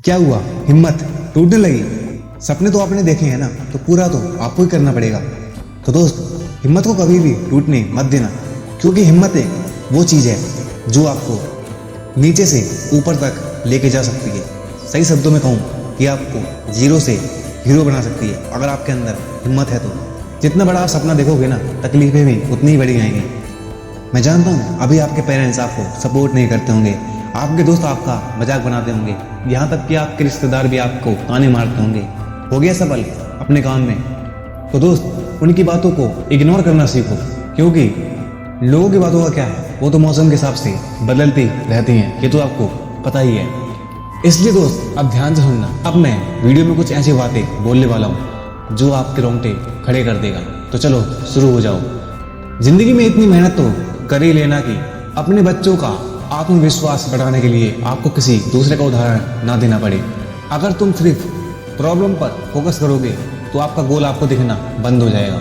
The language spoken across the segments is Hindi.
क्या हुआ, हिम्मत टूटने लगी? सपने तो आपने देखे हैं ना, तो पूरा तो आपको ही करना पड़ेगा। तो दोस्त, हिम्मत को कभी भी टूटने मत देना, क्योंकि हिम्मत एक वो चीज़ है जो आपको नीचे से ऊपर तक लेके जा सकती है। सही शब्दों में कहूँ कि आपको जीरो से हीरो बना सकती है, अगर आपके अंदर हिम्मत है तो। जितना बड़ा आप सपना देखोगे ना, तकलीफें भी उतनी ही बड़ी आएंगी। मैं जानता हूँ अभी आपके पेरेंट्स आपको सपोर्ट नहीं करते होंगे, आपके दोस्त आपका मजाक बनाते होंगे, यहाँ तक कि आपके रिश्तेदार भी आपको ताने मारते होंगे। हो गया सफल अपने काम में, तो दोस्त उनकी बातों को इग्नोर करना सीखो, क्योंकि लोगों की बातों का क्या है, वो तो मौसम के हिसाब से बदलती रहती हैं, ये तो आपको पता ही है। इसलिए दोस्त अब ध्यान से सुनना, अब मैं वीडियो में कुछ ऐसी बातें बोलने वाला हूँ जो आपके रोंगटे खड़े कर देगा। तो चलो शुरू हो जाओ। जिंदगी में इतनी मेहनत तो कर ही लेना कि अपने बच्चों का आत्मविश्वास बढ़ाने के लिए आपको किसी दूसरे का उदाहरण ना देना पड़े। अगर तुम सिर्फ प्रॉब्लम पर फोकस करोगे तो आपका गोल आपको दिखना बंद हो जाएगा,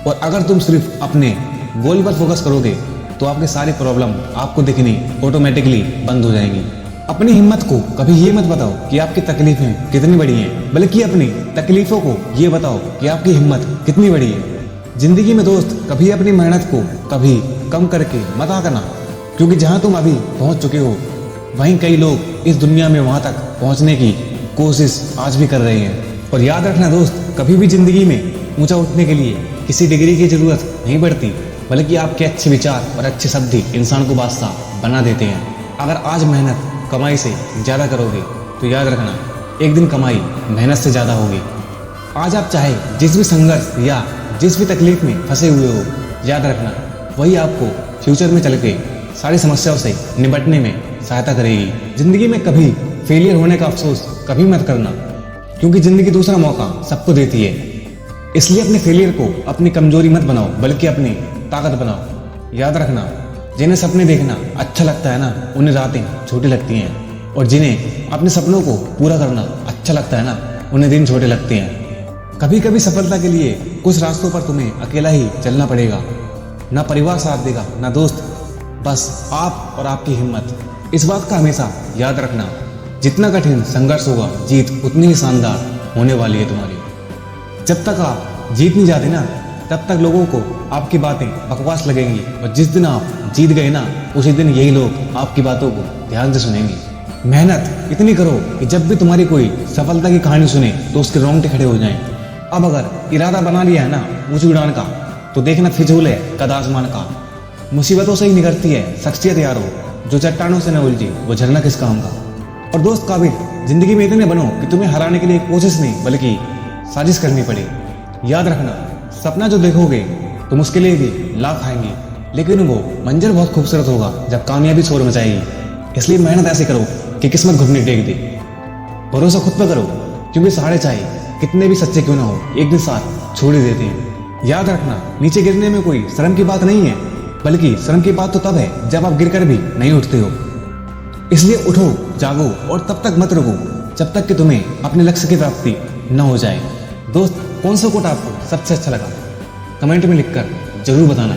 और अगर तुम सिर्फ अपने गोल पर फोकस करोगे तो आपके सारी प्रॉब्लम आपको दिखनी ऑटोमेटिकली बंद हो जाएंगी। अपनी हिम्मत को कभी ये मत बताओ कि आपकी तकलीफें कितनी बड़ी हैं, बल्कि अपनी तकलीफों को ये बताओ कि आपकी हिम्मत कितनी बड़ी है। जिंदगी में दोस्त कभी अपनी मेहनत को कभी कम करके मत आंकना, क्योंकि जहां तुम अभी पहुंच चुके हो वहीं कई लोग इस दुनिया में वहां तक पहुंचने की कोशिश आज भी कर रहे हैं। और याद रखना दोस्त, कभी भी जिंदगी में ऊंचा उठने के लिए किसी डिग्री की जरूरत नहीं पड़ती, बल्कि आपके अच्छे विचार और अच्छे शब्द ही इंसान को बादशाह बना देते हैं। अगर आज मेहनत कमाई से ज़्यादा करोगे तो याद रखना एक दिन कमाई मेहनत से ज़्यादा होगी। आज आप चाहे जिस भी संघर्ष या जिस भी तकलीफ में फंसे हुए हो, याद रखना वही आपको फ्यूचर में चल के सारी समस्याओं से निपटने में सहायता करेगी। जिंदगी में कभी फेलियर होने का अफसोस कभी मत करना, क्योंकि जिंदगी दूसरा मौका सबको देती है। इसलिए अपने फेलियर को अपनी कमजोरी मत बनाओ, बल्कि अपनी ताकत बनाओ। याद रखना, जिन्हें सपने देखना अच्छा लगता है ना, उन्हें रातें छोटी लगती हैं, और जिन्हें अपने सपनों को पूरा करना अच्छा लगता है ना, उन्हें दिन छोटे लगते हैं। कभी कभी सफलता के लिए कुछ रास्तों पर तुम्हें अकेला ही चलना पड़ेगा, ना परिवार साथ देगा ना दोस्त, बस आप और आपकी हिम्मत। इस बात का हमेशा याद रखना, जितना कठिन संघर्ष होगा जीत उतनी ही शानदार होने वाली है तुम्हारी। जब तक आप जीत नहीं जाते ना, तब तक लोगों को आपकी बातें बकवास लगेंगी, और जिस दिन आप जीत गए ना, उसी दिन यही लोग आपकी बातों को ध्यान से सुनेंगे। मेहनत इतनी करो कि जब भी तुम्हारी कोई सफलता की कहानी सुने तो उसके रोंगटे खड़े हो जाएं। अब अगर इरादा बना लिया है ना ऊंची उड़ान का, तो देखना फिजूल है कद आसमान का। मुसीबतों से ही निकलती है शख्सियत यारो, जो चट्टानों से न उलझी वो झरना किस काम का। और दोस्त काबिल, जिंदगी में इतने बनो कि तुम्हें हराने के लिए कोशिश नहीं बल्कि साजिश करनी पड़े। याद रखना, सपना जो देखोगे तुम उसके लिए भी लाख आएंगे, लेकिन वो मंजर बहुत खूबसूरत होगा जब कामयाबी शोर मचाएगी। इसलिए मेहनत ऐसे करो कि किस्मत घुटने टेक दे। भरोसा खुद पर करो, क्योंकि सहारे चाहे कितने भी सच्चे क्यों ना हो, एक दिन साथ छोड़ ही देते हैं। याद रखना, नीचे गिरने में कोई शर्म की बात नहीं है, बल्कि शर्म की बात तो तब है जब आप गिरकर भी नहीं उठते हो। इसलिए उठो, जागो, और तब तक मत रुको जब तक कि तुम्हें अपने लक्ष्य की प्राप्ति न हो जाए। दोस्त, कौन सा कोट आपको सबसे अच्छा लगा कमेंट में लिखकर जरूर बताना।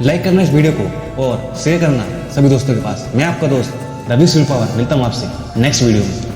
लाइक करना इस वीडियो को और शेयर करना सभी दोस्तों के पास। मैं आपका दोस्त रवि सुरपावर मिलता हूँ आपसे नेक्स्ट वीडियो में।